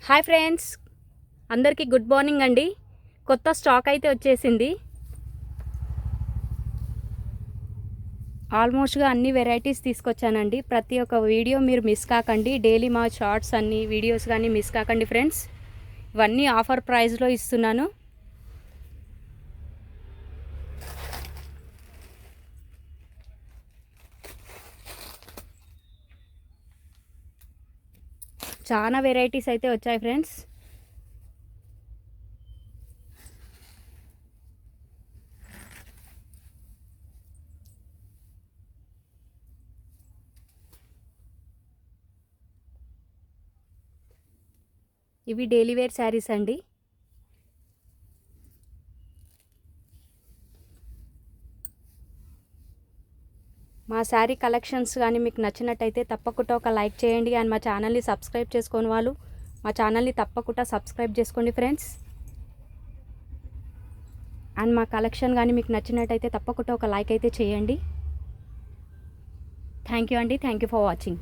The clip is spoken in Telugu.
హాయ్ ఫ్రెండ్స్, అందరికీ గుడ్ మార్నింగ్ అండి. కొత్త స్టాక్ అయితే వచ్చేసింది. ఆల్మోస్ట్గా అన్ని వెరైటీస్ తీసుకొచ్చానండి. ప్రతి ఒక్క వీడియో మీరు మిస్ కాకండి. డైలీ మా షార్ట్స్ అన్ని వీడియోస్ కానీ మిస్ కాకండి ఫ్రెండ్స్. ఇవన్నీ ఆఫర్ ప్రైస్లో ఇస్తున్నాను. చాలా వెరైటీస్ అయితే వచ్చాయి ఫ్రెండ్స్. ఇవి డైలీ వేర్ శారీస్ అండి. మా శారీ కలెక్షన్స్ కానీ మీకు నచ్చినట్టయితే తప్పకుండా ఒక లైక్ చేయండి. అండ్ మా ఛానల్ని సబ్స్క్రైబ్ చేసుకోని వాళ్ళు మా ఛానల్ని తప్పకుండా సబ్స్క్రైబ్ చేసుకోండి ఫ్రెండ్స్. అండ్ మా కలెక్షన్ కానీ మీకు నచ్చినట్టయితే తప్పకుండా ఒక లైక్ అయితే చేయండి. థ్యాంక్ యూ అండి. Thank you for watching.